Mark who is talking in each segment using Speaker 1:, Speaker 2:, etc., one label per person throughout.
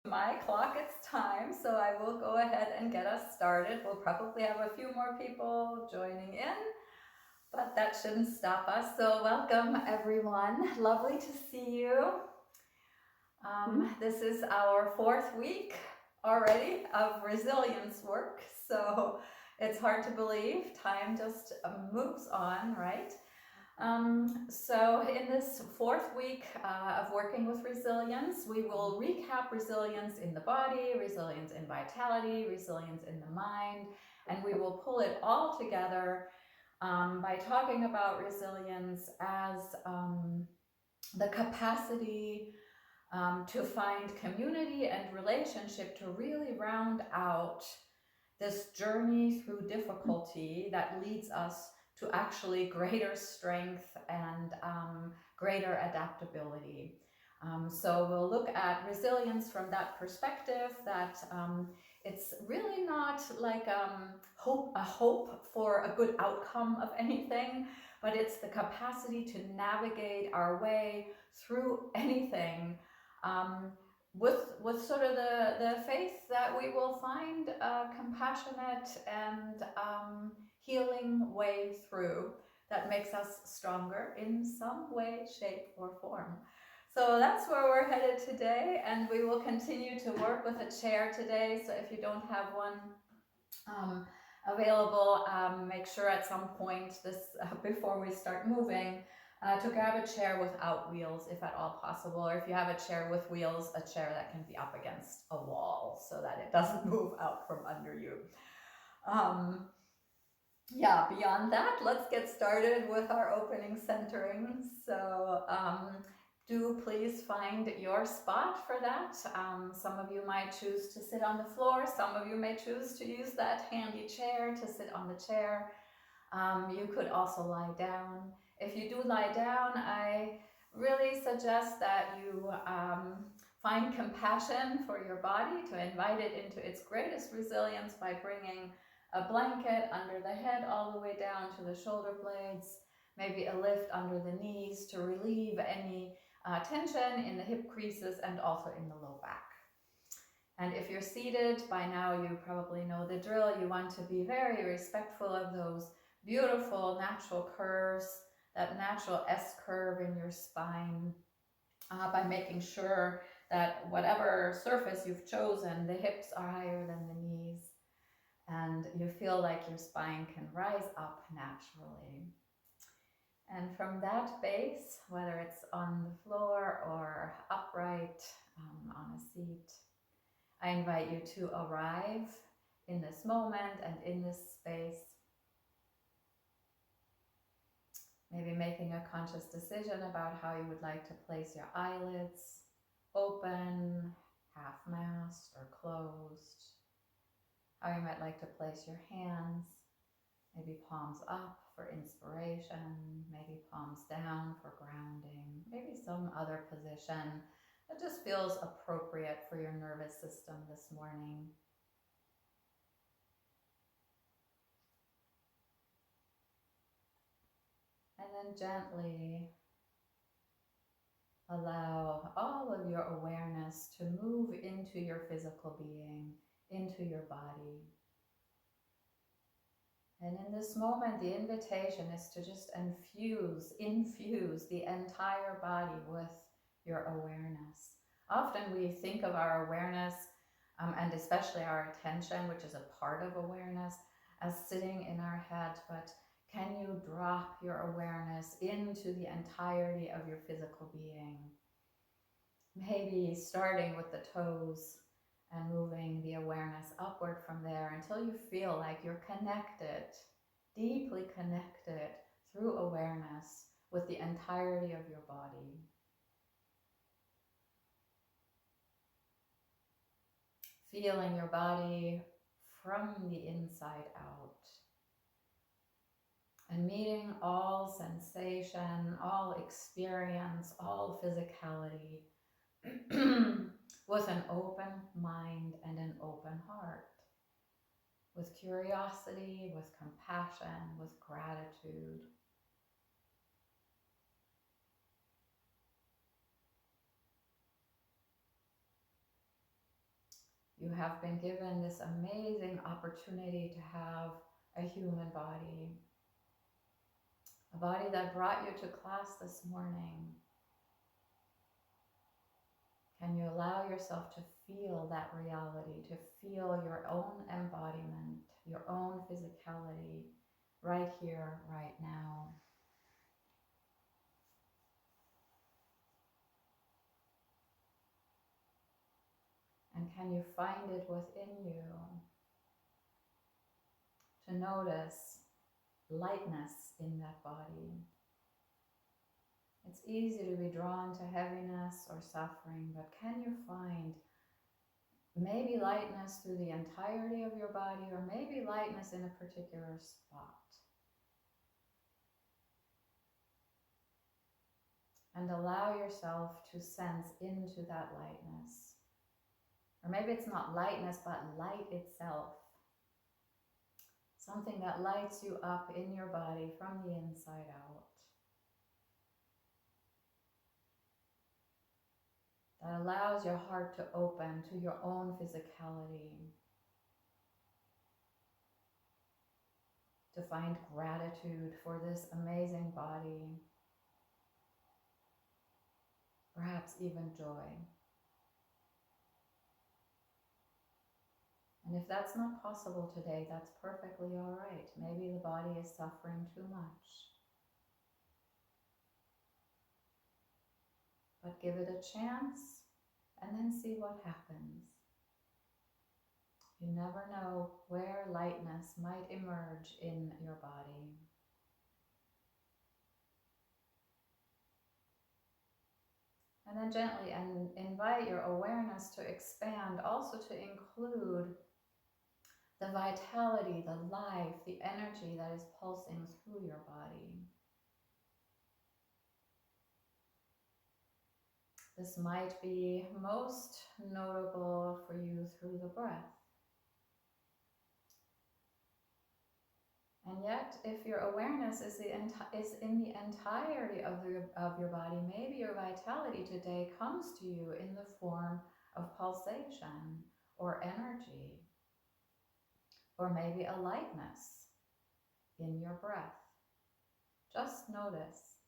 Speaker 1: My clock, it's time, so I will go ahead and get us started. We'll probably have a few more people joining in, but that shouldn't stop us. So welcome everyone. Lovely to see you. This is our 4th week already of resilience work, so it's hard to believe. Time just moves on, right? So in this 4th week of working with resilience, we will recap resilience in the body, resilience in vitality, resilience in the mind, and we will pull it all together by talking about resilience as the capacity to find community and relationship to really round out this journey through difficulty that leads us to actually greater strength and greater adaptability. So we'll look at resilience from that perspective, that it's really not like a hope for a good outcome of anything, but it's the capacity to navigate our way through anything with sort of the faith that we will find a compassionate and healing way through that makes us stronger in some way, shape, or form. So that's where we're headed today, and we will continue to work with a chair today. So if you don't have one available, make sure at some point before we start moving to grab a chair without wheels if at all possible, or if you have a chair with wheels, a chair that can be up against a wall so that it doesn't move out from under you. Yeah, beyond that, let's get started with our opening centering. So do please find your spot for that. Some of you might choose to sit on the floor. Some of you may choose to use that handy chair to sit on the chair. You could also lie down. If you do lie down, I really suggest that you find compassion for your body, to invite it into its greatest resilience by bringing a blanket under the head all the way down to the shoulder blades, maybe a lift under the knees to relieve any tension in the hip creases and also in the low back. And if you're seated, by now you probably know the drill. You want to be very respectful of those beautiful natural curves, that natural S curve in your spine, by making sure that whatever surface you've chosen, the hips are higher than the knees, and you feel like your spine can rise up naturally. And from that base, whether it's on the floor or upright on a seat, I invite you to arrive in this moment and in this space. Maybe making a conscious decision about how you would like to place your eyelids, open, half-masked or closed. How you might like to place your hands, maybe palms up for inspiration, maybe palms down for grounding, maybe some other position that just feels appropriate for your nervous system this morning. And then gently allow all of your awareness to move into your physical being, into your body. And in this moment, the invitation is to just infuse the entire body with your awareness. Often we think of our awareness, and especially our attention, which is a part of awareness, as sitting in our head, but can you drop your awareness into the entirety of your physical being? Maybe starting with the toes and moving the awareness upward from there until you feel like you're connected, deeply connected through awareness with the entirety of your body. Feeling your body from the inside out. And meeting all sensation, all experience, all physicality with an open mind and an open heart, with curiosity, with compassion, with gratitude. you have been given this amazing opportunity to have a human body. A body that brought you to class this morning. Can you allow yourself to feel that reality, to feel your own embodiment, your own physicality, right here, right now? And can you find it within you to notice lightness in that body? It's easy to be drawn to heaviness or suffering, but can you find maybe lightness through the entirety of your body, or maybe lightness in a particular spot? And allow yourself to sense into that lightness. Or maybe it's not lightness, but light itself. Something that lights you up in your body from the inside out. That allows your heart to open to your own physicality. To find gratitude for this amazing body. Perhaps even joy. And if that's not possible today, that's perfectly all right. Maybe the body is suffering too much. But give it a chance and then see what happens. You never know where lightness might emerge in your body. And then gently invite your awareness to expand, also to include the vitality, the life, the energy that is pulsing through your body. This might be most notable for you through the breath. And yet, if your awareness is in the entirety of your body, maybe your vitality today comes to you in the form of pulsation or energy, or maybe a lightness in your breath. Just notice.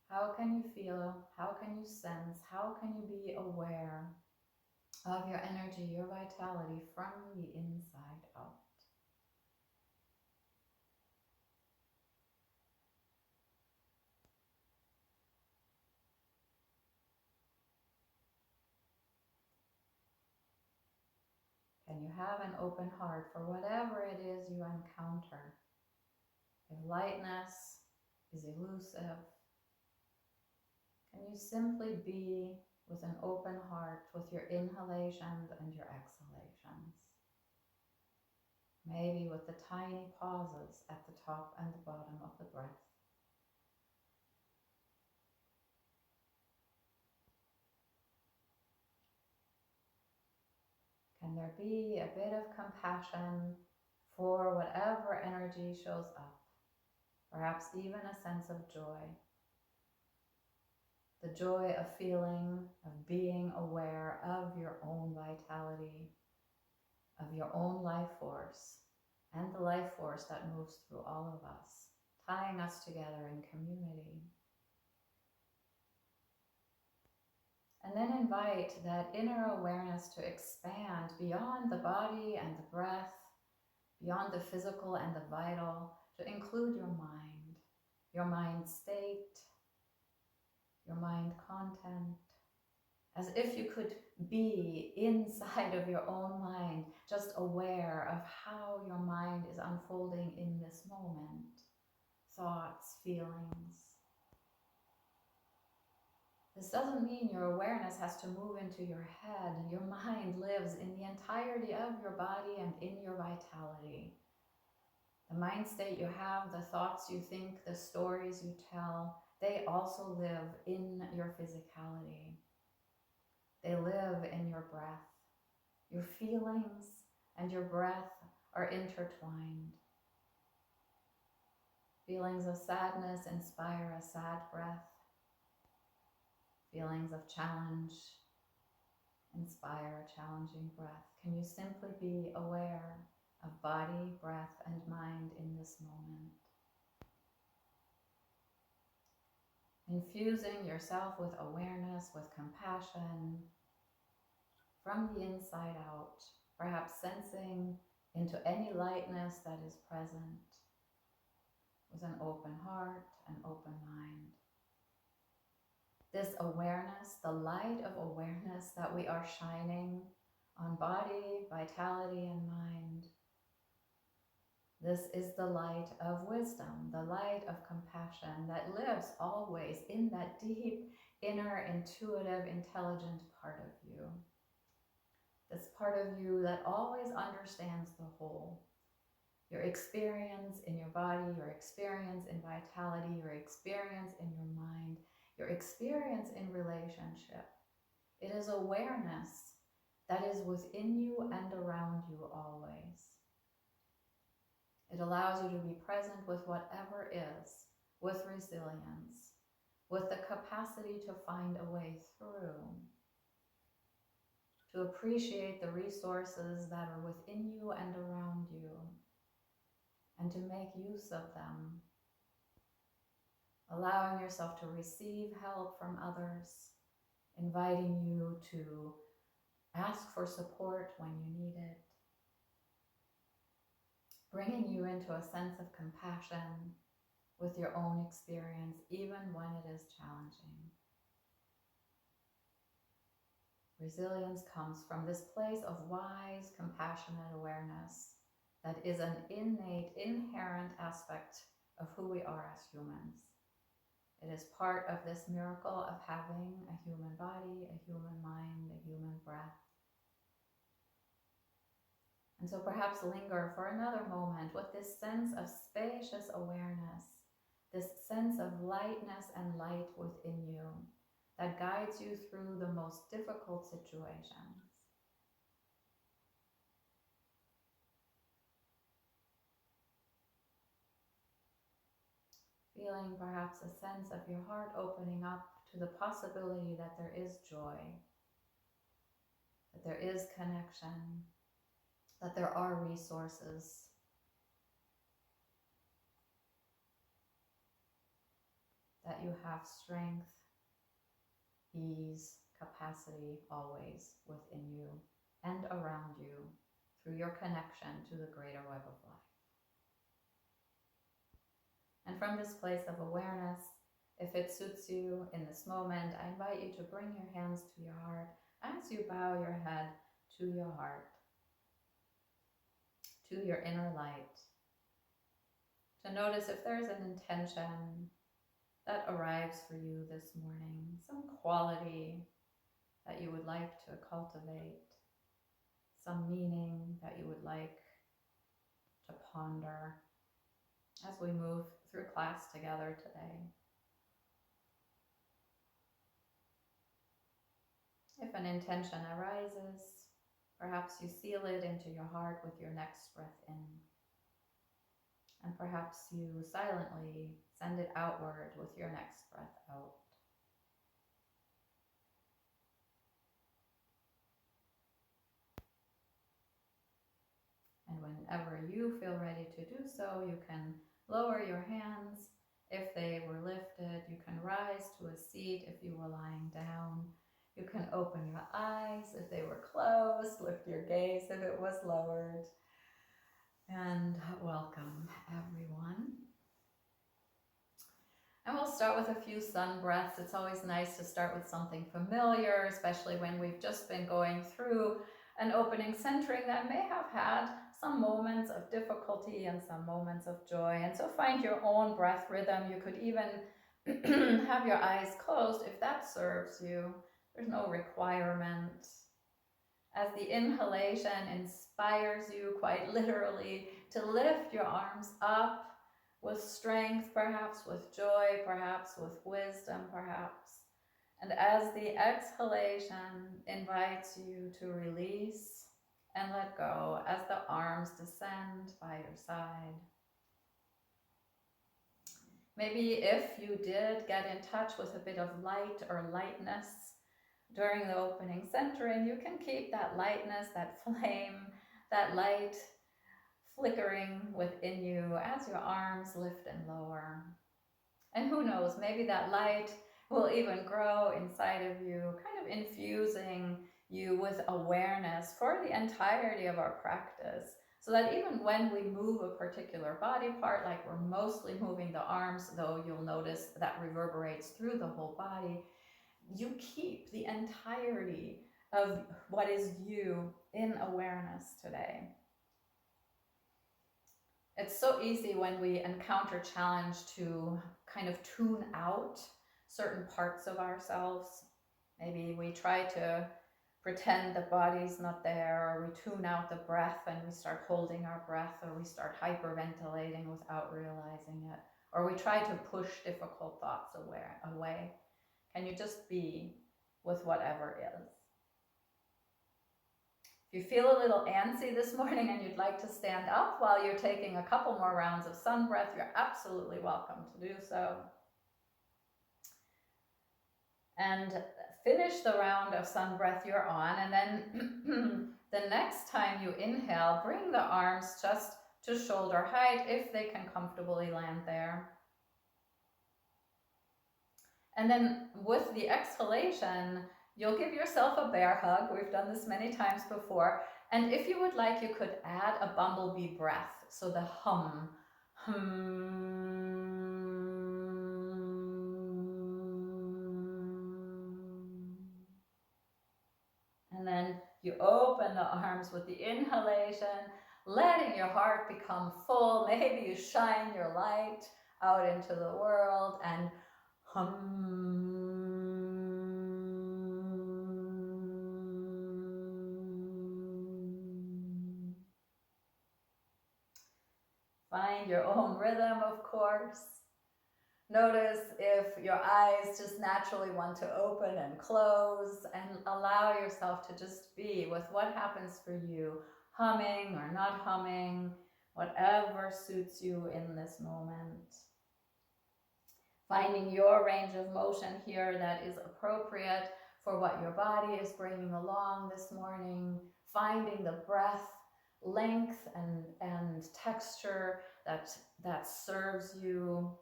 Speaker 1: How can you feel? How can you sense? How can you be aware of your energy, your vitality from the inside out? Can you have an open heart for whatever it is you encounter? If lightness is elusive, can you simply be with an open heart with your inhalations and your exhalations? Maybe with the tiny pauses at the top and the bottom of the breath. Can there be a bit of compassion for whatever energy shows up? Perhaps even a sense of joy. The joy of feeling, of being aware of your own vitality, of your own life force, and the life force that moves through all of us, tying us together in community. And then invite that inner awareness to expand beyond the body and the breath, beyond the physical and the vital, to include your mind state, your mind content, as if you could be inside of your own mind, just aware of how your mind is unfolding in this moment. Thoughts, feelings. This doesn't mean your awareness has to move into your head. Your mind lives in the entirety of your body and in your vitality. The mind state you have, the thoughts you think, the stories you tell, they also live in your physicality. They live in your breath. Your feelings and your breath are intertwined. Feelings of sadness inspire a sad breath. Feelings of challenge inspire a challenging breath. Can you simply be aware of body, breath, and mind in this moment? Infusing yourself with awareness, with compassion, from the inside out, perhaps sensing into any lightness that is present, with an open heart, an open mind. This awareness, the light of awareness that we are shining on body, vitality, and mind. This is the light of wisdom, the light of compassion that lives always in that deep, inner, intuitive, intelligent part of you. This part of you that always understands the whole. Your experience in your body, your experience in vitality, your experience in your mind, your experience in relationship. It is awareness that is within you and around you always. It allows you to be present with whatever is, with resilience, with the capacity to find a way through, to appreciate the resources that are within you and around you, and to make use of them, allowing yourself to receive help from others, inviting you to ask for support when you need it, bringing you into a sense of compassion with your own experience, even when it is challenging. Resilience comes from this place of wise, compassionate awareness that is an innate, inherent aspect of who we are as humans. It is part of this miracle of having a human body, a human mind, a human breath. And so perhaps linger for another moment with this sense of spacious awareness, this sense of lightness and light within you that guides you through the most difficult situations. Feeling perhaps a sense of your heart opening up to the possibility that there is joy, that there is connection, that there are resources, that you have strength, ease, capacity always within you and around you through your connection to the greater web of life. And from this place of awareness, if it suits you in this moment, I invite you to bring your hands to your heart as you bow your head to your heart, to your inner light, to notice if there's an intention that arrives for you this morning, some quality that you would like to cultivate, some meaning that you would like to ponder as we move through class together today. If an intention arises, perhaps you seal it into your heart with your next breath in. And perhaps you silently send it outward with your next breath out. And whenever you feel ready to do so, you can lower your hands. If they were lifted, you can rise to a seat if you were lying down. You can open your eyes if they were closed, lift your gaze if it was lowered. And welcome, everyone. And we'll start with a few sun breaths. It's always nice to start with something familiar, especially when we've just been going through an opening centering that may have had some moments of difficulty and some moments of joy. And so find your own breath rhythm. You could even have your eyes closed if that serves you. There's no requirement. As the inhalation inspires you quite literally to lift your arms up with strength, perhaps with joy, perhaps with wisdom, perhaps. And as the exhalation invites you to release and let go as the arms descend by your side. Maybe if you did get in touch with a bit of light or lightness during the opening centering, you can keep that lightness, that flame, that light flickering within you as your arms lift and lower. And who knows, maybe that light will even grow inside of you, kind of infusing you with awareness for the entirety of our practice. So that even when we move a particular body part, like we're mostly moving the arms, though you'll notice that reverberates through the whole body, you keep the entirety of what is you in awareness today. It's so easy when we encounter challenge to kind of tune out certain parts of ourselves. Maybe we try to pretend the body's not there, or we tune out the breath and we start holding our breath, or we start hyperventilating without realizing it, or we try to push difficult thoughts away. Can you just be with whatever is? If you feel a little antsy this morning and you'd like to stand up while you're taking a couple more rounds of sun breath, you're absolutely welcome to do so. And finish the round of sun breath you're on, and then the next time you inhale, bring the arms just to shoulder height if they can comfortably land there. And then with the exhalation, you'll give yourself a bear hug. We've done this many times before. And if you would like, you could add a bumblebee breath. So the hum. And then you open the arms with the inhalation, letting your heart become full. Maybe you shine your light out into the world and hum. Find your own rhythm, of course. Notice if your eyes just naturally want to open and close, and allow yourself to just be with what happens for you, humming or not humming, whatever suits you in this moment. Finding your range of motion here that is appropriate for what your body is bringing along this morning. Finding the breath length and texture that serves you.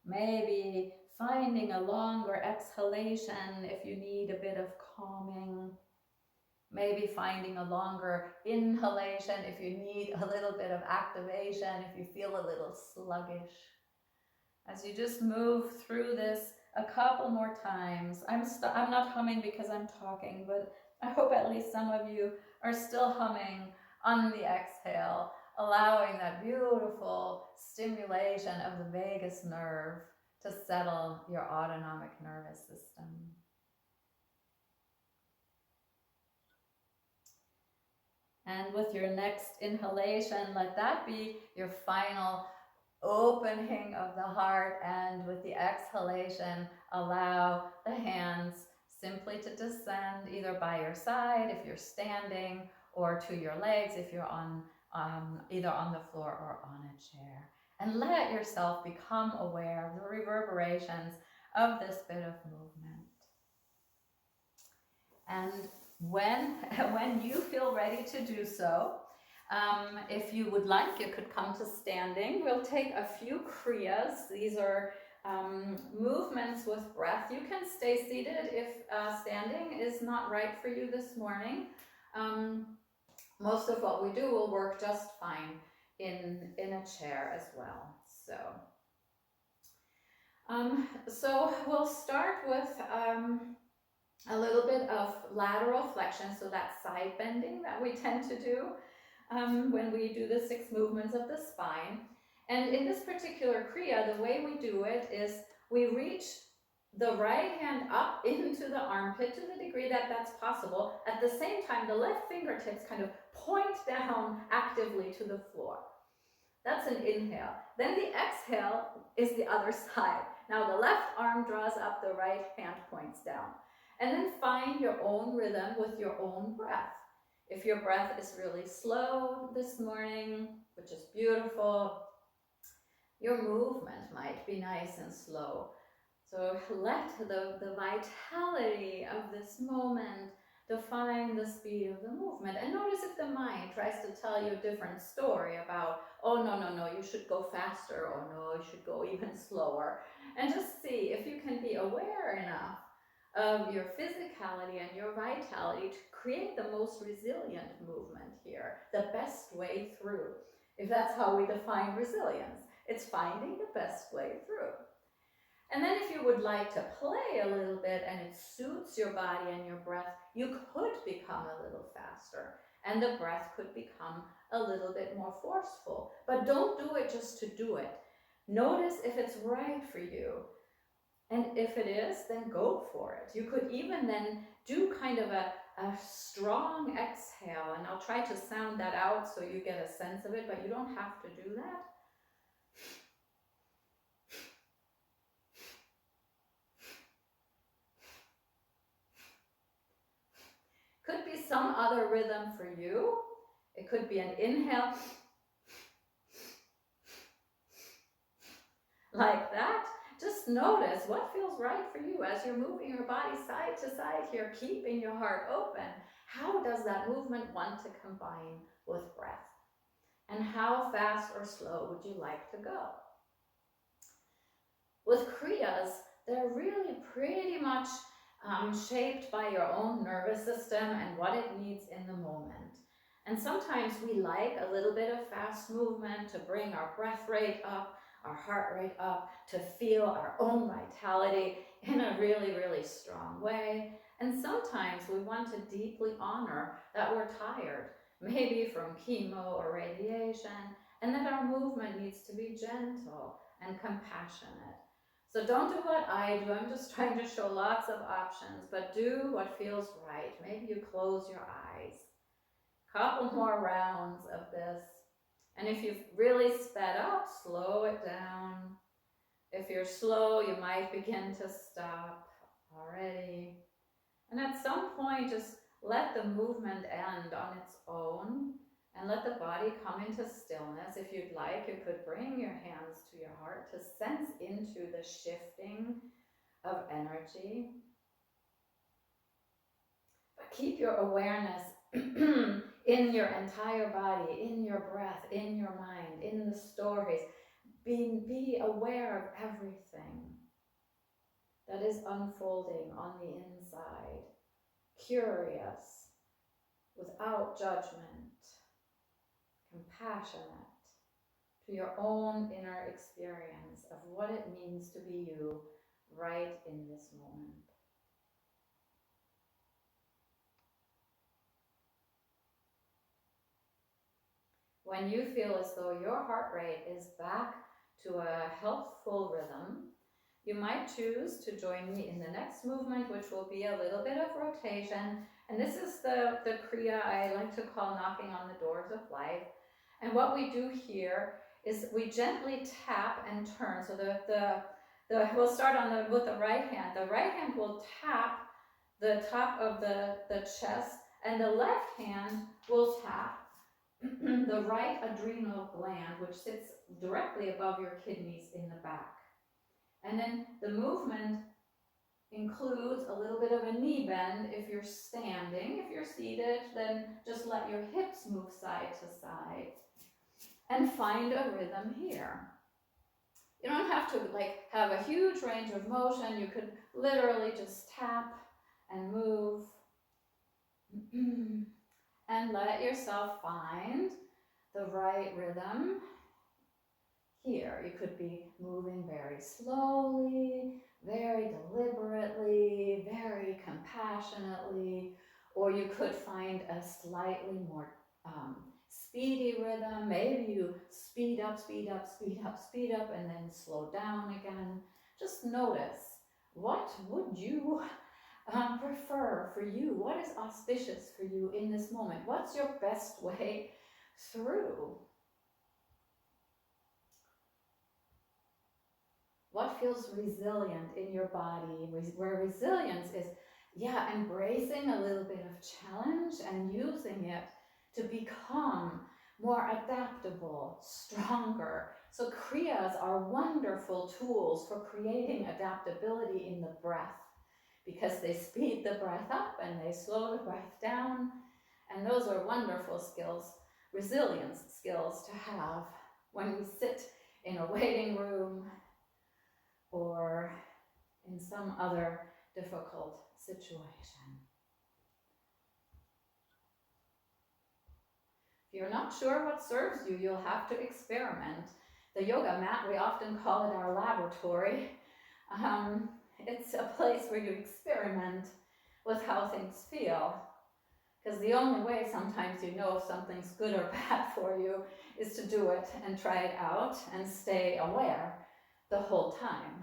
Speaker 1: Maybe finding a longer exhalation if you need a bit of calming. Maybe finding a longer inhalation if you need a little bit of activation, if you feel a little sluggish. As you just move through this a couple more times. I'm not humming because I'm talking, but I hope at least some of you are still humming on the exhale, allowing that beautiful stimulation of the vagus nerve to settle your autonomic nervous system. And with your next inhalation, let that be your final opening of the heart, and with the exhalation, allow the hands simply to descend either by your side if you're standing, or to your legs if you're on either on the floor or on a chair. And let yourself become aware of the reverberations of this bit of movement. And when you feel ready to do so, if you would like, you could come to standing. We'll take a few kriyas. These are movements with breath. You can stay seated if standing is not right for you this morning. Most of what we do will work just fine in a chair as well. So we'll start with a little bit of lateral flexion, so that side bending that we tend to do when we do the 6 movements of the spine. And in this particular kriya, the way we do it is we reach the right hand up into the armpit to the degree that that's possible. At the same time, the left fingertips kind of point down actively to the floor. That's an inhale. Then the exhale is the other side. Now the left arm draws up, the right hand points down. And then find your own rhythm with your own breath. If your breath is really slow this morning, which is beautiful, your movement might be nice and slow. So let the vitality of this moment define the speed of the movement. And notice if the mind tries to tell you a different story about, oh, no, you should go faster, or no, you should go even slower. And just see if you can be aware enough of your physicality and your vitality to create the most resilient movement here, the best way through. If that's how we define resilience, it's finding the best way through. And then if you would like to play a little bit and it suits your body and your breath, you could become a little faster and the breath could become a little bit more forceful. But don't do it just to do it. Notice if it's right for you. And if it is, then go for it. You could even then do kind of a strong exhale, and I'll try to sound that out so you get a sense of it, but you don't have to do that. Could be some other rhythm for you. It could be an inhale, like that. Just notice what feels right for you as you're moving your body side to side here, keeping your heart open. How does that movement want to combine with breath? And how fast or slow would you like to go? With Kriyas, they're really pretty much shaped by your own nervous system and what it needs in the moment. And sometimes we like a little bit of fast movement to bring our breath rate up, our heart rate up, to feel our own vitality in a really, really strong way. And sometimes we want to deeply honor that we're tired, maybe from chemo or radiation, and that our movement needs to be gentle and compassionate. So don't do what I do. I'm just trying to show lots of options, but do what feels right. Maybe you close your eyes. Couple more rounds of this. And if you've really sped up, slow it down. If you're slow, you might begin to stop already. And at some point, just let the movement end on its own and let the body come into stillness. If you'd like, you could bring your hands to your heart to sense into the shifting of energy. But keep your awareness in your entire body, in your breath, in your mind, in the stories. Be aware of everything that is unfolding on the inside. Curious, without judgment, compassionate to your own inner experience of what it means to be you right in this moment. When you feel as though your heart rate is back to a healthful rhythm, you might choose to join me in the next movement, which will be a little bit of rotation. And this is the Kriya I like to call knocking on the doors of life. And what we do here is we gently tap and turn. So we'll start with the right hand. The right hand will tap the top of the chest, and the left hand will tap the right adrenal gland, which sits directly above your kidneys in the back. And then the movement includes a little bit of a knee bend if you're standing. If you're seated, then just let your hips move side to side and find a rhythm here. You don't have to have a huge range of motion. You could literally just tap and move and let yourself find the right rhythm here. You could be moving very slowly, very deliberately, very compassionately, or you could find a slightly more speedy rhythm. Maybe you speed up, speed up, speed up, speed up, and then slow down again. Just notice, what would you prefer for you? What is auspicious for you in this moment? What's your best way through? What feels resilient in your body? Where resilience is, embracing a little bit of challenge and using it to become more adaptable, stronger. So Kriyas are wonderful tools for creating adaptability in the breath, because they speed the breath up and they slow the breath down. And those are wonderful skills, resilience skills to have when we sit in a waiting room or in some other difficult situation. If you're not sure what serves you, you'll have to experiment. The yoga mat, we often call it our laboratory. It's a place where you experiment with how things feel. Because the only way sometimes you know if something's good or bad for you is to do it and try it out and stay aware the whole time.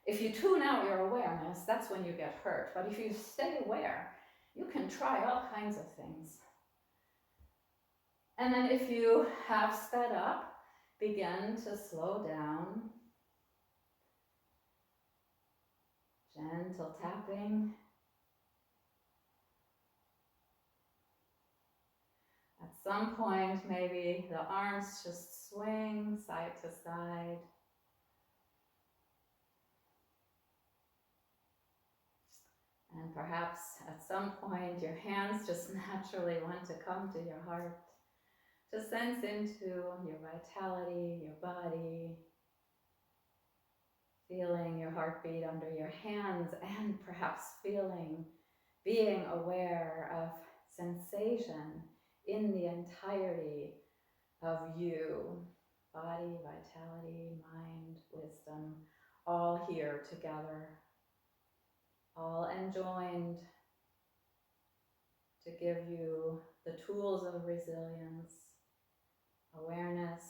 Speaker 1: If you tune out your awareness, that's when you get hurt. But if you stay aware, you can try all kinds of things. And then if you have sped up, begin to slow down. Gentle tapping. At some point, maybe the arms just swing side to side. And perhaps at some point, your hands just naturally want to come to your heart. To sense into your vitality, your body, feeling your heartbeat under your hands, and perhaps being aware of sensation in the entirety of you. Body, vitality, mind, wisdom, all here together, all enjoined to give you the tools of resilience, awareness,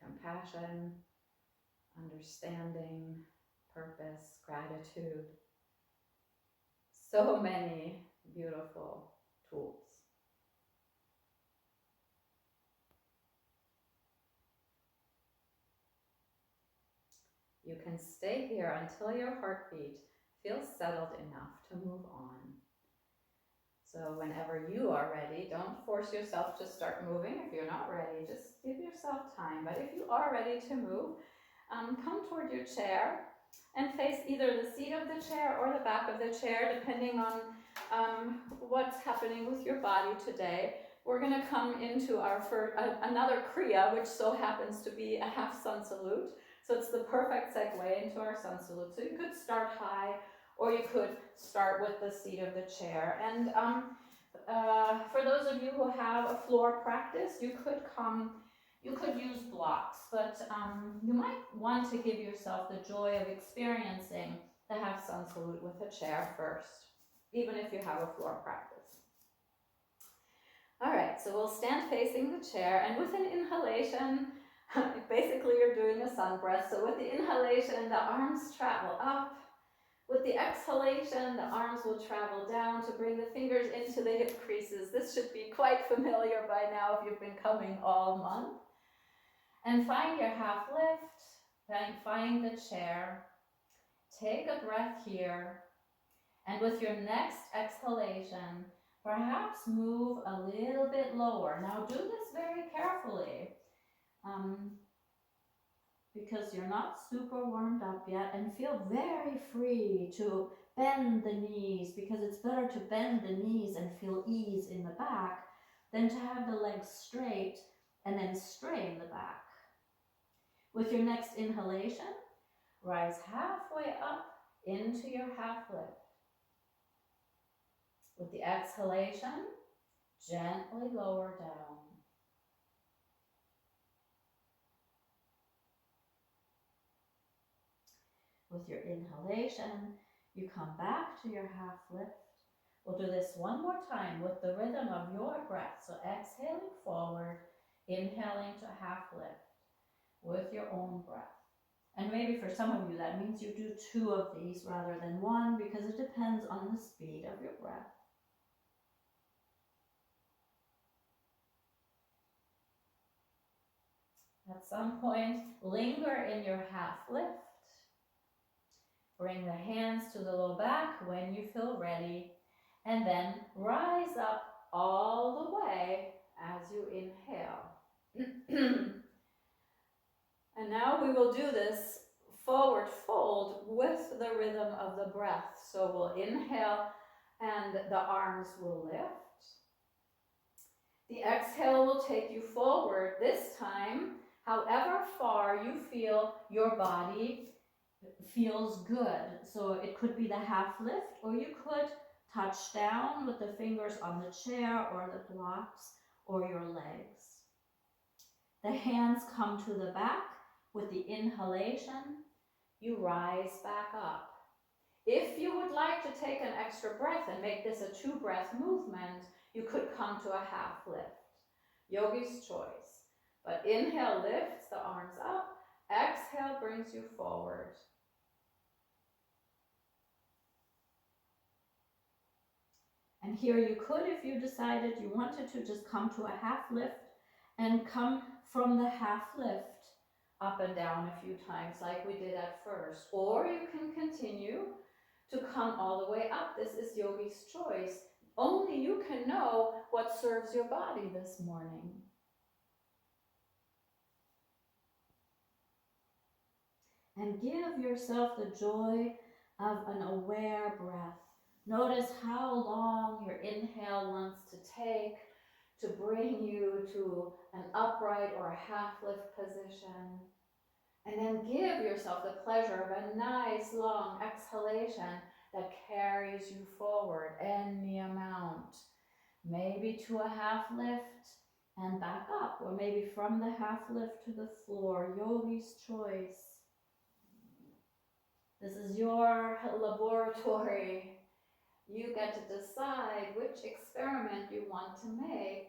Speaker 1: compassion, understanding, purpose, gratitude. So many beautiful tools. You can stay here until your heartbeat feels settled enough to move on. So whenever you are ready, don't force yourself to start moving. If you're not ready, just give yourself time. But if you are ready to move, come toward your chair and face either the seat of the chair or the back of the chair, depending on what's happening with your body today. We're going to come into our another Kriya, which so happens to be a half sun salute. So it's the perfect segue into our sun salute. So you could start high, or you could start with the seat of the chair. And for those of you who have a floor practice, you could use blocks, but you might want to give yourself the joy of experiencing the half sun salute with a chair first, even if you have a floor practice. All right, so we'll stand facing the chair, and with an inhalation, basically you're doing a sun breath. So with the inhalation, the arms travel up. With the exhalation, the arms will travel down to bring the fingers into the hip creases. This should be quite familiar by now if you've been coming all month. And find your half lift, then find the chair. Take a breath here. And with your next exhalation, perhaps move a little bit lower. Now do this very carefully. Because you're not super warmed up yet, and feel very free to bend the knees, because it's better to bend the knees and feel ease in the back than to have the legs straight and then strain the back. With your next inhalation, rise halfway up into your half lift. With the exhalation, gently lower down. With your inhalation, you come back to your half lift. We'll do this one more time with the rhythm of your breath. So exhaling forward, inhaling to half lift with your own breath. And maybe for some of you, that means you do 2 of these rather than 1, because it depends on the speed of your breath. At some point, linger in your half lift. Bring the hands to the low back when you feel ready, and then rise up all the way as you inhale. And now we will do this forward fold with the rhythm of the breath. So we'll inhale and the arms will lift. The exhale will take you forward. This time, however far you feel your body feels good. So it could be the half lift, or you could touch down with the fingers on the chair or the blocks or your legs. The hands come to the back with the inhalation. You rise back up. If you would like to take an extra breath and make this a 2-breath movement, you could come to a half lift. Yogi's choice. But inhale lifts the arms up. Exhale brings you forward. And here you could, if you decided you wanted to, just come to a half lift and come from the half lift up and down a few times like we did at first. Or you can continue to come all the way up. This is Yogi's choice. Only you can know what serves your body this morning. And give yourself the joy of an aware breath. Notice how long your inhale wants to take to bring you to an upright or a half lift position. And then give yourself the pleasure of a nice long exhalation that carries you forward any amount. Maybe to a half lift and back up, or maybe from the half lift to the floor. Yogi's choice. This is your laboratory. You get to decide which experiment you want to make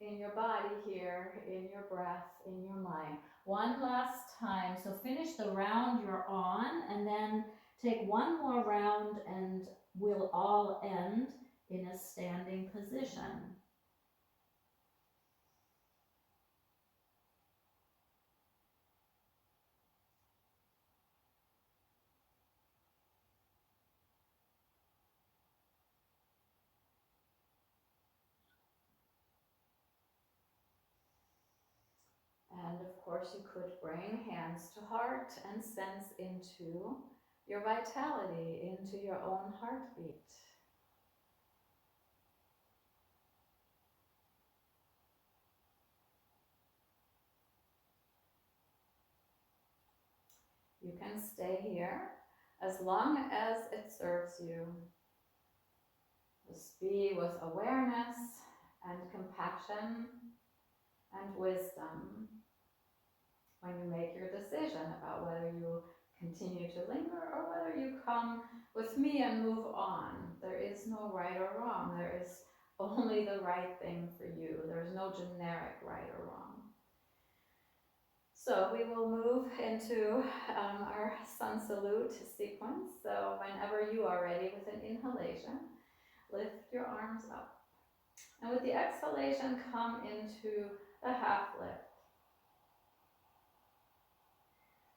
Speaker 1: in your body here, in your breath, in your mind. One last time. So finish the round you're on, and then take one more round, and we'll all end in a standing position. And of course, you could bring hands to heart and sense into your vitality, into your own heartbeat. You can stay here as long as it serves you. Just be with awareness and compassion and wisdom when you make your decision about whether you continue to linger or whether you come with me and move on. There is no right or wrong. There is only the right thing for you. There's no generic right or wrong. So we will move into our sun salute sequence. So whenever you are ready with an inhalation, lift your arms up. And with the exhalation, come into the half lift.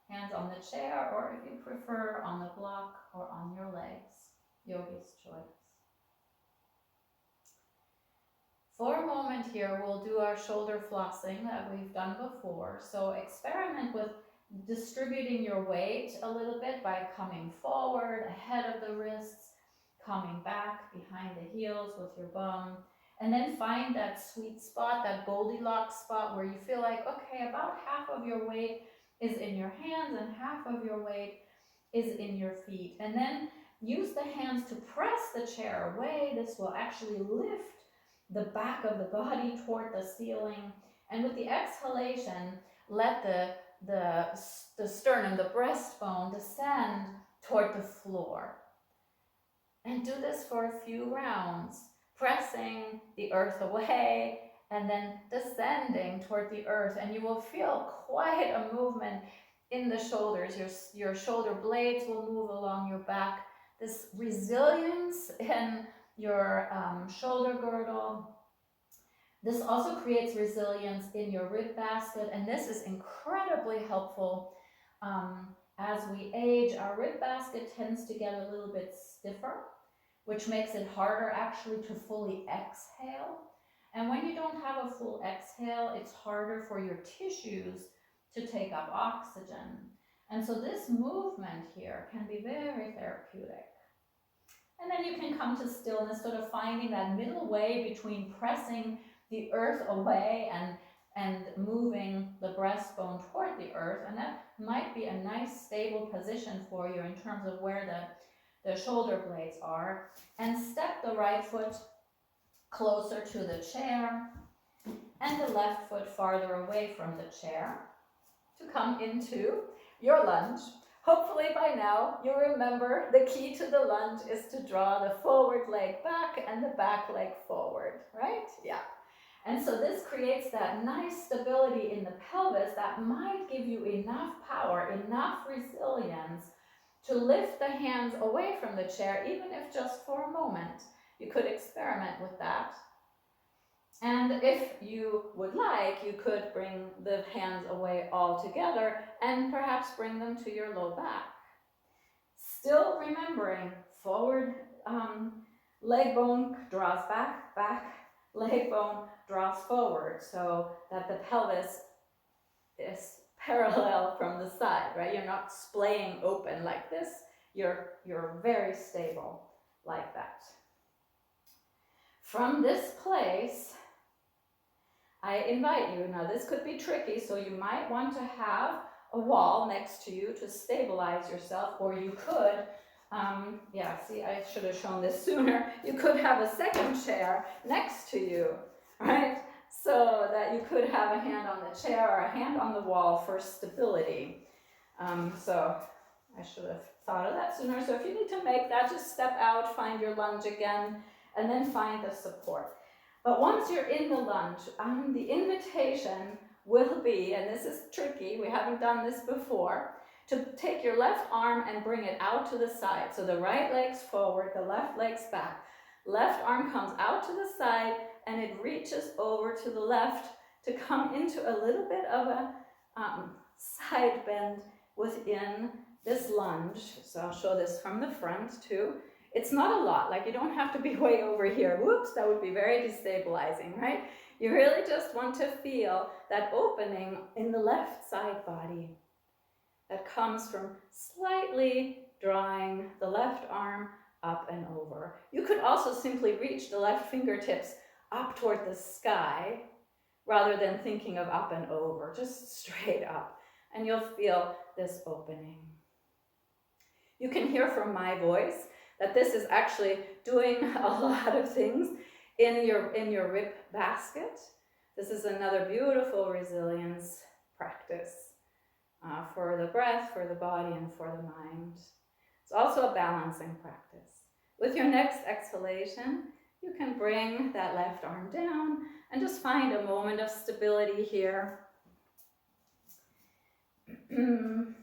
Speaker 1: Hands on the chair, or if you prefer, on the block or on your legs. Yogi's choice. For a moment here, we'll do our shoulder flossing that we've done before. So experiment with distributing your weight a little bit by coming forward, ahead of the wrists, coming back behind the heels with your bum, and then find that sweet spot, that Goldilocks spot where you feel like, okay, about half of your weight is in your hands and half of your weight is in your feet. And then use the hands to press the chair away. This will actually lift the back of the body toward the ceiling. And with the exhalation, let the sternum, the breastbone, descend toward the floor. And do this for a few rounds, pressing the earth away and then descending toward the earth. And you will feel quite a movement in the shoulders. Your shoulder blades will move along your back. This resilience in your shoulder girdle. This also creates resilience in your rib basket, and this is incredibly helpful. As we age, our rib basket tends to get a little bit stiffer, which makes it harder actually to fully exhale. And when you don't have a full exhale, it's harder for your tissues to take up oxygen. And so this movement here can be very therapeutic. And then you can come to stillness, sort of finding that middle way between pressing the earth away and moving the breastbone toward the earth. And that might be a nice stable position for you in terms of where the shoulder blades are. And step the right foot closer to the chair and the left foot farther away from the chair to come into your lunge. Hopefully by now you remember the key to the lunge is to draw the forward leg back and the back leg forward, right? Yeah. And so this creates that nice stability in the pelvis that might give you enough power, enough resilience to lift the hands away from the chair, even if just for a moment. You could experiment with that. And if you would like, you could bring the hands away altogether and perhaps bring them to your low back. Still remembering forward leg bone draws back, back leg bone draws forward, so that the pelvis is parallel from the side, right? You're not splaying open like this. You're very stable like that. From this place, I invite you, now this could be tricky, so you might want to have a wall next to you to stabilize yourself, or you could, see, I should have shown this sooner, you could have a second chair next to you, right? So that you could have a hand on the chair or a hand on the wall for stability. So I should have thought of that sooner. So if you need to make that, just step out, find your lunge again, and then find the support. But once you're in the lunge, the invitation will be, and this is tricky, we haven't done this before, to take your left arm and bring it out to the side. So the right leg's forward, the left leg's back. Left arm comes out to the side and it reaches over to the left to come into a little bit of a side bend within this lunge. So I'll show this from the front too. It's not a lot, like you don't have to be way over here. Whoops, that would be very destabilizing, right? You really just want to feel that opening in the left side body that comes from slightly drawing the left arm up and over. You could also simply reach the left fingertips up toward the sky rather than thinking of up and over, just straight up. And you'll feel this opening. You can hear from my voice that this is actually doing a lot of things in your rib basket. This is another beautiful resilience practice for the breath, for the body, and for the mind. It's also a balancing practice. With your next exhalation, you can bring that left arm down and just find a moment of stability here. And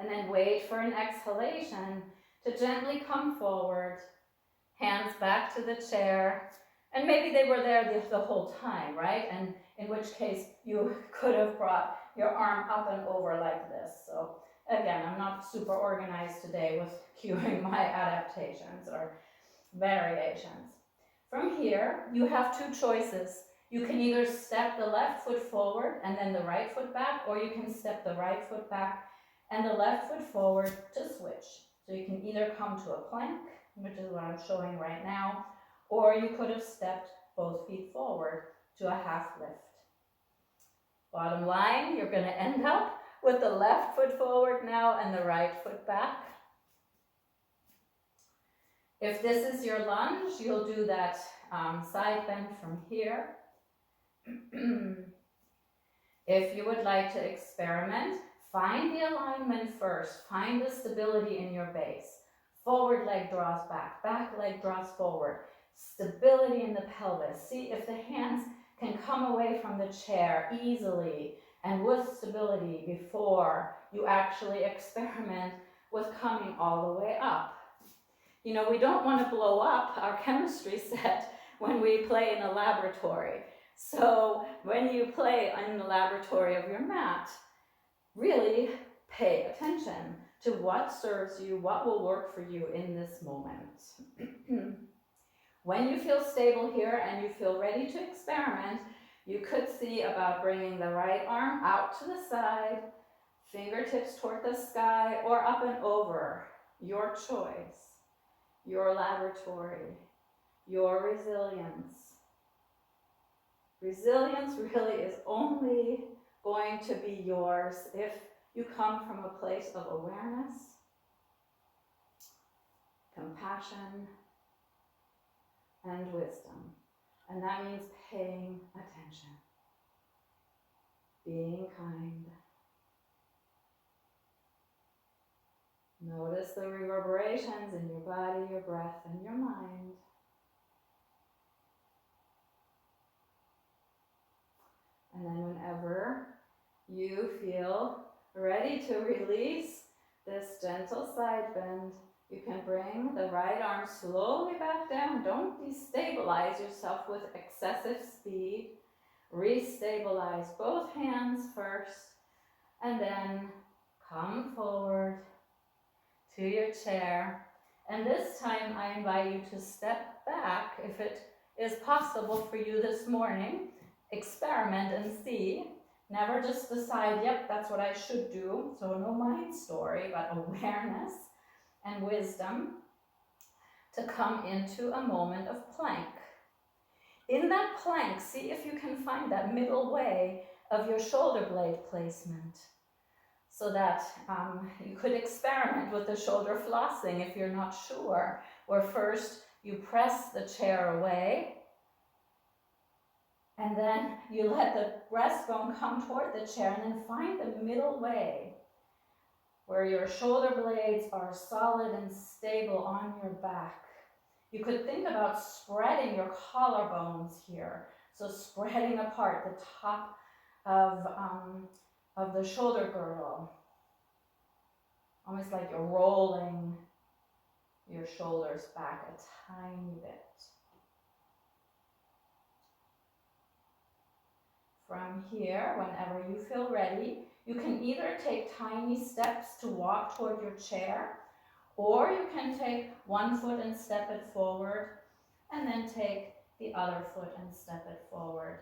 Speaker 1: then wait for an exhalation to gently come forward, hands back to the chair, and maybe they were there the whole time, right? And in which case you could have brought your arm up and over like this. So again, I'm not super organized today with cueing my adaptations or variations. From here, you have two choices. You can either step the left foot forward and then the right foot back, or you can step the right foot back and the left foot forward to switch. So you can either come to a plank, which is what I'm showing right now, or you could have stepped both feet forward to a half lift. Bottom line, you're going to end up with the left foot forward now and the right foot back. If this is your lunge, you'll do that side bend from here. If you would like to experiment, find the alignment first. Find the stability in your base. Forward leg draws back, back leg draws forward. Stability in the pelvis. See if the hands can come away from the chair easily and with stability before you actually experiment with coming all the way up. You know, we don't want to blow up our chemistry set when we play in a laboratory. So when you play in the laboratory of your mat, really pay attention to what serves you, what will work for you in this moment. When you feel stable here and you feel ready to experiment, you could see about bringing the right arm out to the side, fingertips toward the sky or up and over. Your choice, your laboratory, your resilience. Resilience really is only going to be yours if you come from a place of awareness, compassion, and wisdom. And that means paying attention, being kind. Notice the reverberations in your body, your breath, and your mind. And then whenever you feel ready to release this gentle side bend, you can bring the right arm slowly back down. Don't destabilize yourself with excessive speed. Restabilize both hands first, and then come forward to your chair. And this time I invite you to step back if it is possible for you this morning. Experiment and see. Never just decide, yep, that's what I should do. So no mind story, but awareness and wisdom to come into a moment of plank. In that plank, see if you can find that middle way of your shoulder blade placement so that you could experiment with the shoulder flossing if you're not sure, where first you press the chair away and then you let the breastbone come toward the chair and then find the middle way where your shoulder blades are solid and stable on your back. You could think about spreading your collarbones here. So spreading apart the top of the shoulder girdle. Almost like you're rolling your shoulders back a tiny bit. From here, whenever you feel ready, you can either take tiny steps to walk toward your chair, or you can take one foot and step it forward, and then take the other foot and step it forward.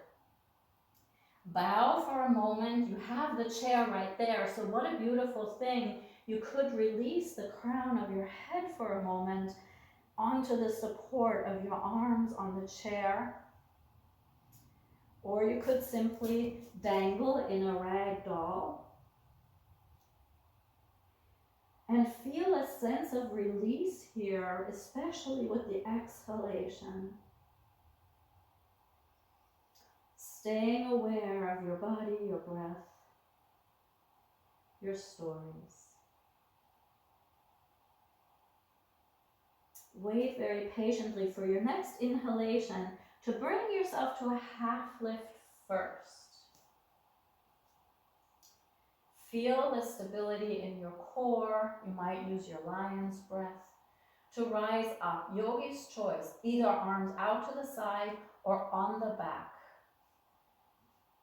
Speaker 1: Bow for a moment. You have the chair right there, so what a beautiful thing. You could release the crown of your head for a moment onto the support of your arms on the chair. Or you could simply dangle in a rag doll. And feel a sense of release here, especially with the exhalation. Staying aware of your body, your breath, your stories. Wait very patiently for your next inhalation to bring yourself to a half lift first. Feel the stability in your core. You might use your lion's breath to rise up. Yogi's choice, either arms out to the side or on the back.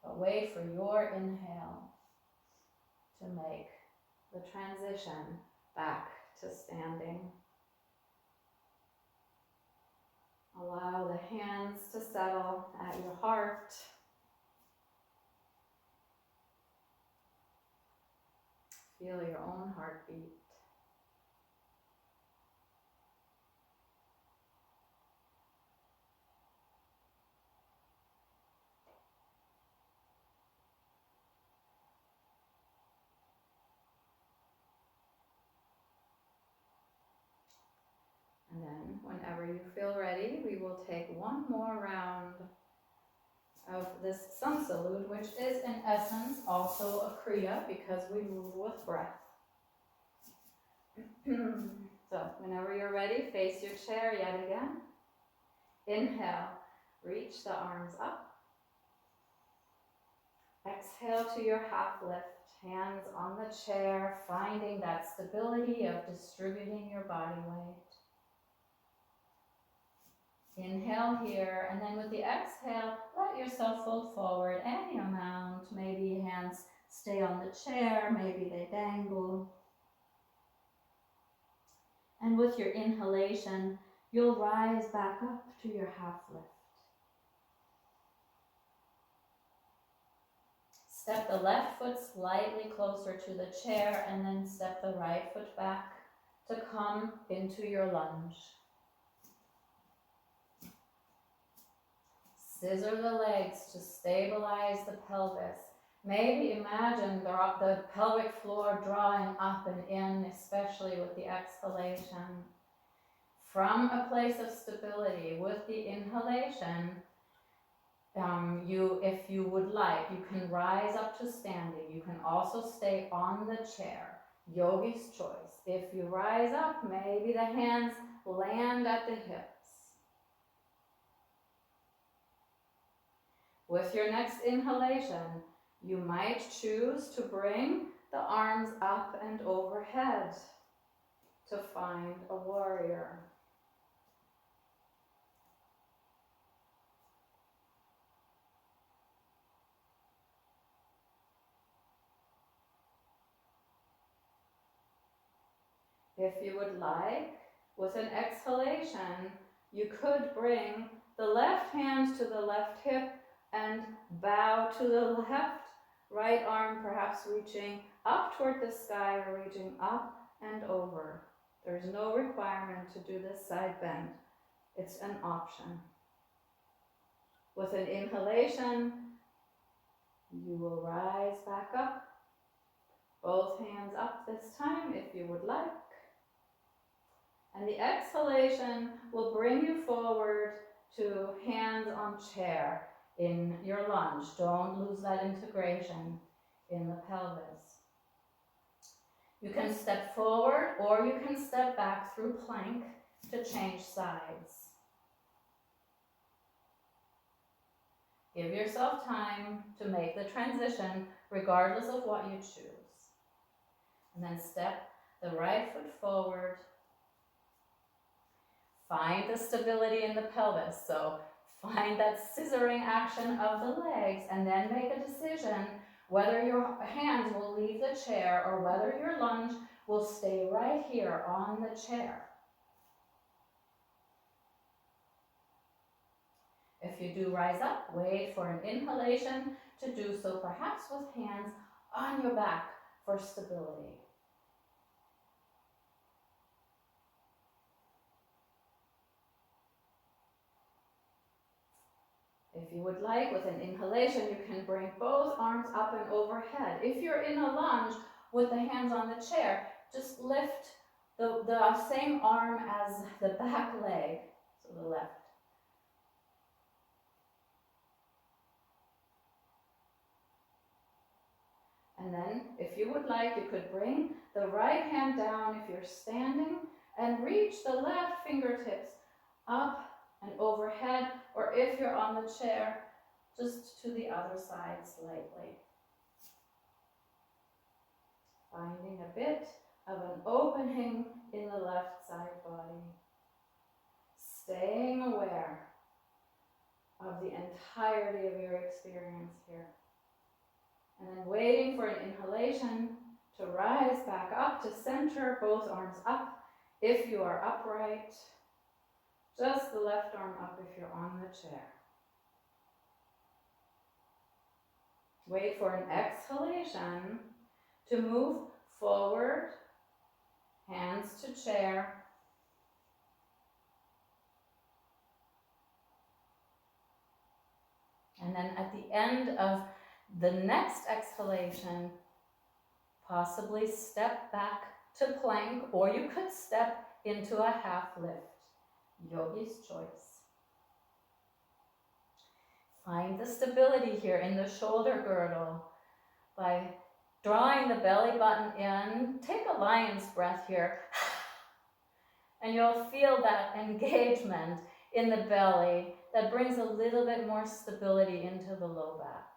Speaker 1: But wait for your inhale to make the transition back to standing. Allow the hands to settle at your heart. Feel your own heartbeat. And then whenever you feel ready, we will take one more round of this sun salute, which is in essence also a kriya because we move with breath. So whenever you're ready, face your chair yet again. Inhale, reach the arms up. Exhale to your half lift, hands on the chair, finding that stability of distributing your body weight. Inhale here, and then with the exhale, let yourself fold forward any amount. Maybe hands stay on the chair, maybe they dangle. And with your inhalation, you'll rise back up to your half lift. Step the left foot slightly closer to the chair and then step the right foot back to come into your lunge. Scissor the legs to stabilize the pelvis. Maybe imagine the pelvic floor drawing up and in, especially with the exhalation. From a place of stability, with the inhalation, if you would like, you can rise up to standing. You can also stay on the chair. Yogi's choice. If you rise up, maybe the hands land at the hips. With your next inhalation, you might choose to bring the arms up and overhead to find a warrior. If you would like, with an exhalation, you could bring the left hand to the left hip and bow to the left, right arm perhaps reaching up toward the sky or reaching up and over. There's no requirement to do this side bend. It's an option. With an inhalation, you will rise back up. Both hands up this time if you would like. And the exhalation will bring you forward to hands on chair in your lunge. Don't lose that integration in the pelvis. You can step forward or you can step back through plank to change sides. Give yourself time to make the transition regardless of what you choose. And then step the right foot forward. Find the stability in the pelvis. So find that scissoring action of the legs and then make a decision whether your hands will leave the chair or whether your lunge will stay right here on the chair. If you do rise up, wait for an inhalation to do so, perhaps with hands on your back for stability. If you would like, with an inhalation, you can bring both arms up and overhead. If you're in a lunge with the hands on the chair, just lift the same arm as the back leg, so the left. And then, if you would like, you could bring the right hand down if you're standing and reach the left fingertips up and overhead, or if you're on the chair, just to the other side slightly. Finding a bit of an opening in the left side body. Staying aware of the entirety of your experience here. And then waiting for an inhalation to rise back up to center, both arms up if you are upright. Just the left arm up if you're on the chair. Wait for an exhalation to move forward, hands to chair. And then at the end of the next exhalation, possibly step back to plank, or you could step into a half lift. Yogi's choice. Find the stability here in the shoulder girdle by drawing the belly button in. Take a lion's breath here. And you'll feel that engagement in the belly that brings a little bit more stability into the low back.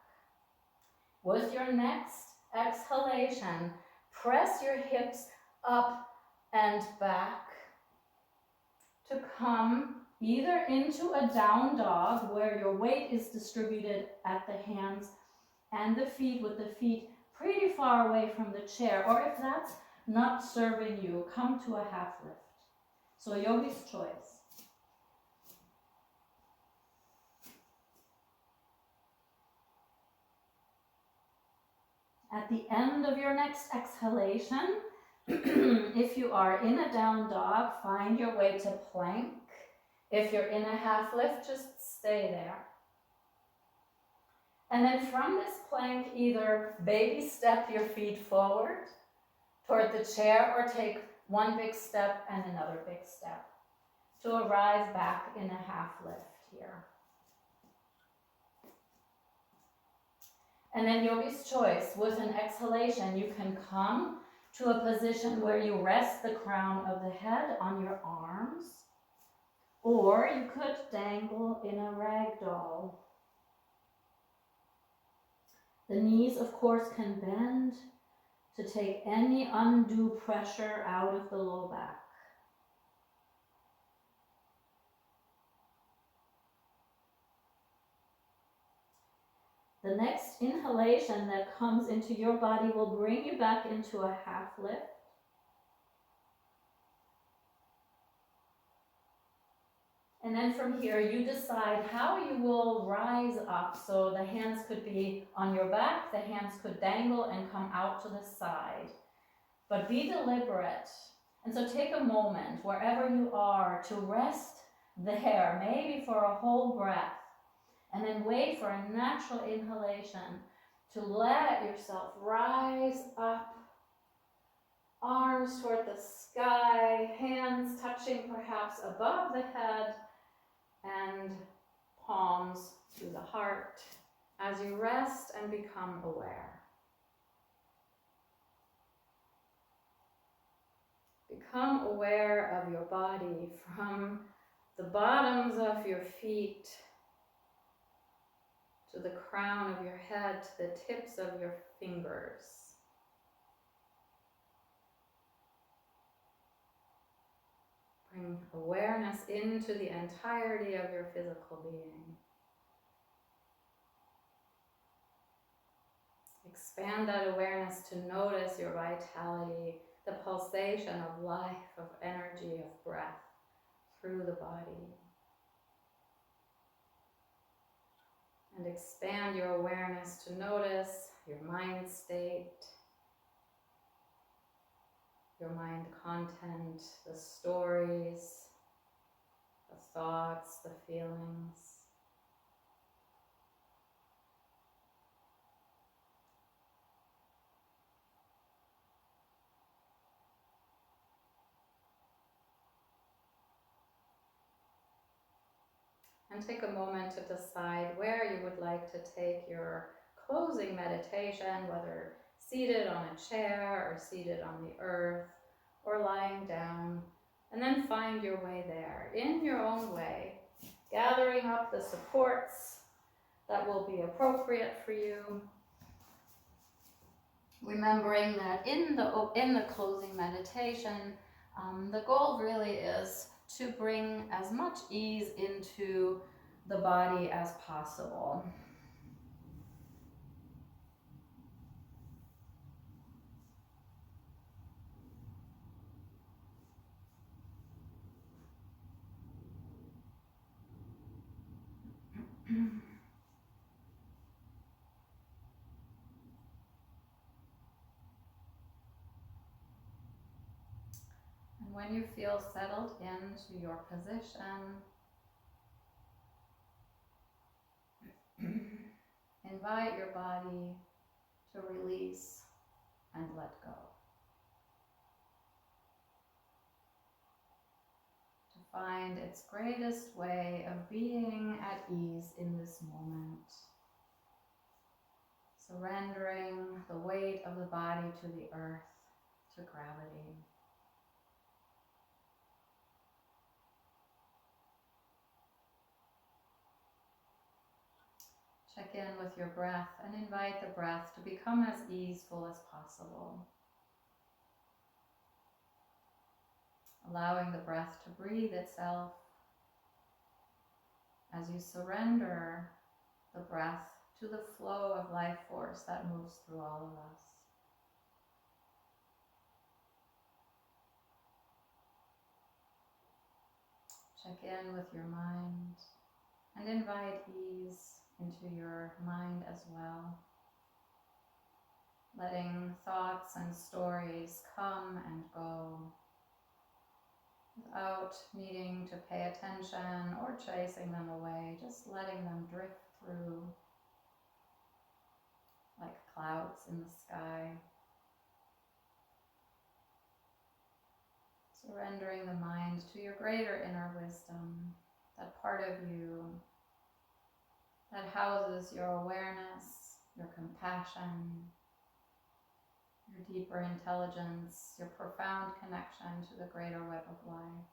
Speaker 1: With your next exhalation, press your hips up and back to come either into a down dog where your weight is distributed at the hands and the feet, with the feet pretty far away from the chair, or if that's not serving you, come to a half lift. So yogi's choice. At the end of your next exhalation, if you are in a down dog, find your way to plank. If you're in a half lift, just stay there. And then from this plank, either baby step your feet forward toward the chair or take one big step and another big step to arrive back in a half lift here. And then yogi's choice. With an exhalation, you can come to a position where you rest the crown of the head on your arms, or you could dangle in a ragdoll. The knees, of course, can bend to take any undue pressure out of the low back. The next inhalation that comes into your body will bring you back into a half lift. And then from here, you decide how you will rise up. So the hands could be on your back, the hands could dangle and come out to the side. But be deliberate. And so take a moment, wherever you are, to rest there, maybe for a whole breath. And then wait for a natural inhalation to let yourself rise up, arms toward the sky, hands touching perhaps above the head, and palms to the heart as you rest and become aware. Become aware of your body from the bottoms of your feet to the crown of your head, to the tips of your fingers. Bring awareness into the entirety of your physical being. Expand that awareness to notice your vitality, the pulsation of life, of energy, of breath through the body. And expand your awareness to notice your mind state, your mind content, the stories, the thoughts, the feelings. And take a moment to decide where you would like to take your closing meditation, whether seated on a chair or seated on the earth or lying down, and then find your way there in your own way, gathering up the supports that will be appropriate for you. Remembering that in the closing meditation, the goal really is to bring as much ease into the body as possible. And when you feel settled into your position, invite your body to release and let go. To find its greatest way of being at ease in this moment. Surrendering the weight of the body to the earth, to gravity. Check in with your breath and invite the breath to become as easeful as possible. Allowing the breath to breathe itself as you surrender the breath to the flow of life force that moves through all of us. Check in with your mind and invite ease into your mind as well. letting thoughts and stories come and go without needing to pay attention or chasing them away, just letting them drift through like clouds in the sky. Surrendering the mind to your greater inner wisdom, that part of you that houses your awareness, your compassion, your deeper intelligence, your profound connection to the greater web of life.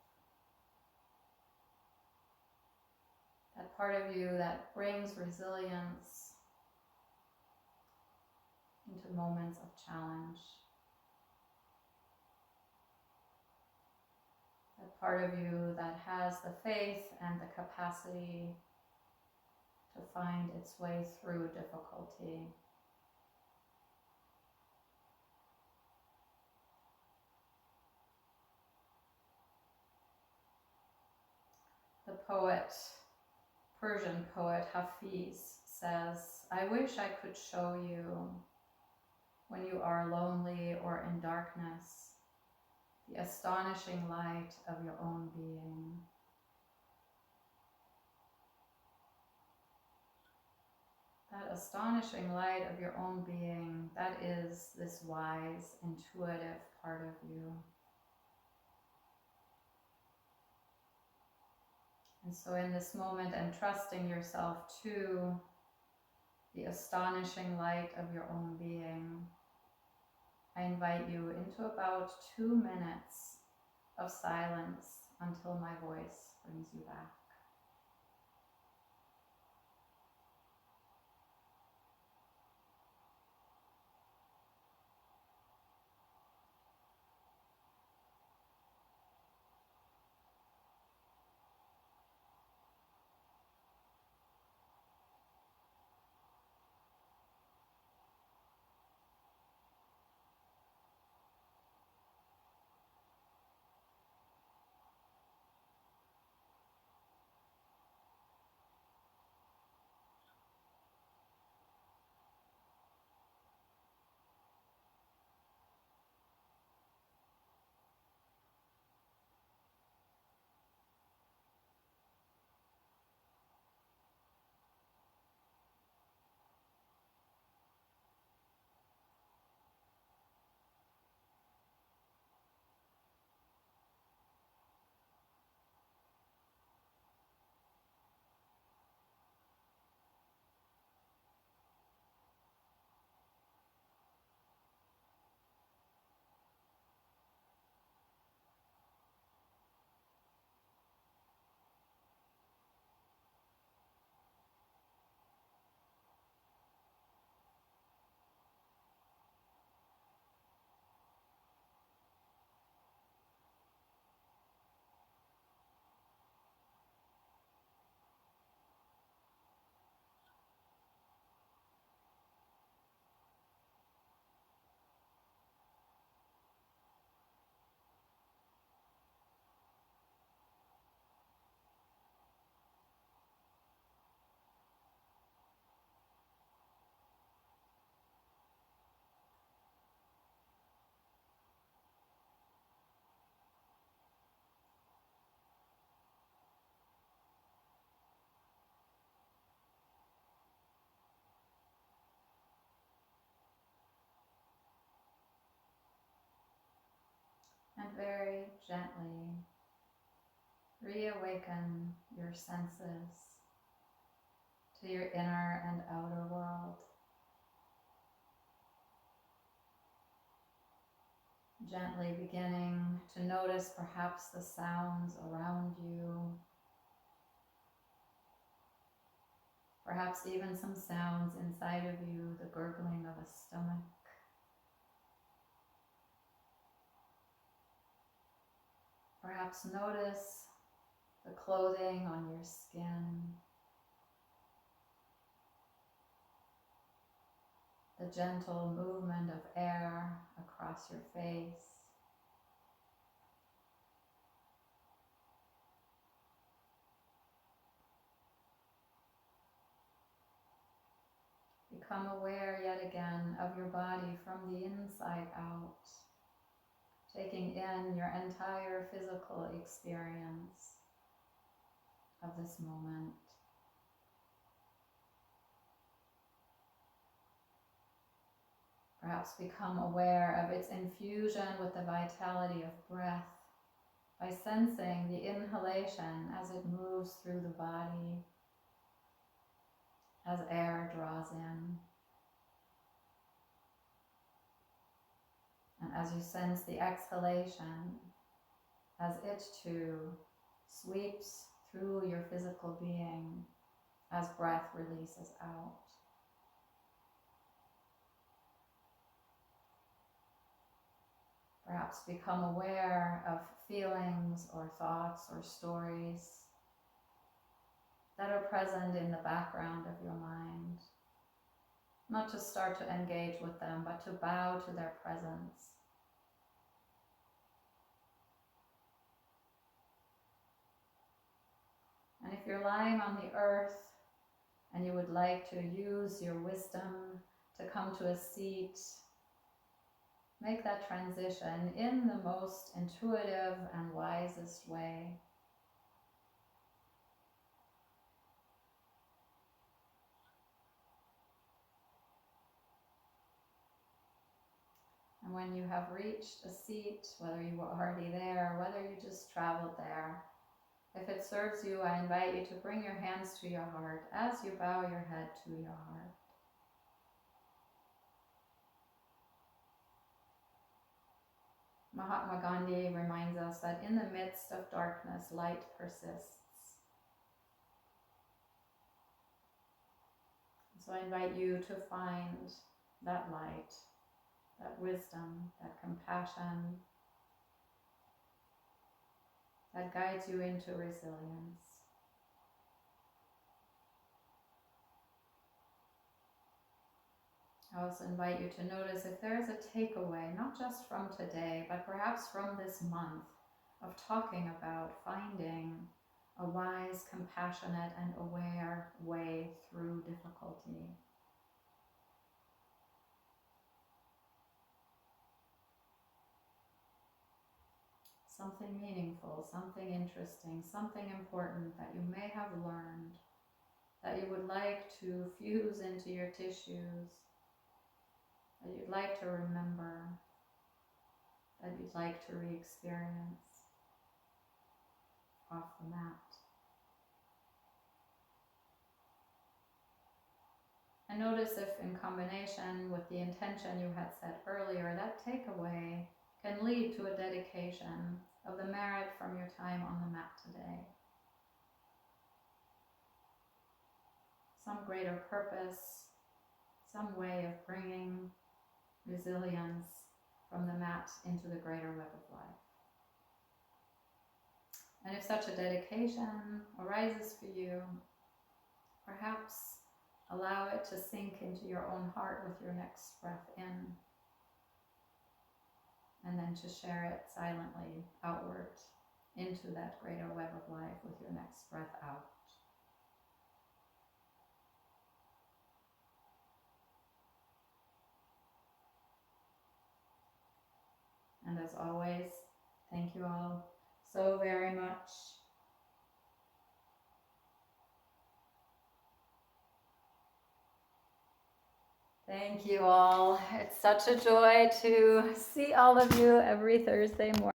Speaker 1: That part of you that brings resilience into moments of challenge. That part of you that has the faith and the capacity to find its way through difficulty. The poet, Persian poet Hafiz says, "I wish I could show you, when you are lonely or in darkness, the astonishing light of your own being." That astonishing light of your own being, that is this wise, intuitive part of you. And so in this moment, entrusting yourself to the astonishing light of your own being, I invite you into about 2 minutes of silence until my voice brings you back. And very gently reawaken your senses to your inner and outer world. Gently beginning to notice perhaps the sounds around you, perhaps even some sounds inside of you, the gurgling of a stomach. Perhaps notice the clothing on your skin, the gentle movement of air across your face. Become aware yet again of your body from the inside out, taking in your entire physical experience of this moment. Perhaps become aware of its infusion with the vitality of breath by sensing the inhalation as it moves through the body, as air draws in. And as you sense the exhalation, as it too sweeps through your physical being as breath releases out. Perhaps become aware of feelings or thoughts or stories that are present in the background of your mind. Not to start to engage with them, but to bow to their presence. And if you're lying on the earth and you would like to use your wisdom to come to a seat, make that transition in the most intuitive and wisest way. And when you have reached a seat, whether you were already there, whether you just traveled there, if it serves you, I invite you to bring your hands to your heart as you bow your head to your heart. Mahatma Gandhi reminds us that in the midst of darkness, light persists. So I invite you to find that light, that wisdom, that compassion, that guides you into resilience. I also invite you to notice if there is a takeaway, not just from today, but perhaps from this month of talking about finding a wise, compassionate, and aware way through difficulty. Something meaningful, something interesting, something important that you may have learned, that you would like to fuse into your tissues, that you'd like to remember, that you'd like to re-experience off the mat. And notice if in combination with the intention you had set earlier, that takeaway can lead to a dedication of the merit from your time on the mat today. Some greater purpose, some way of bringing resilience from the mat into the greater web of life. And if such a dedication arises for you, perhaps allow it to sink into your own heart with your next breath in, and then to share it silently outward into that greater web of life with your next breath out. And as always, thank you all so very much. Thank you all. It's such a joy to see all of you every Thursday morning.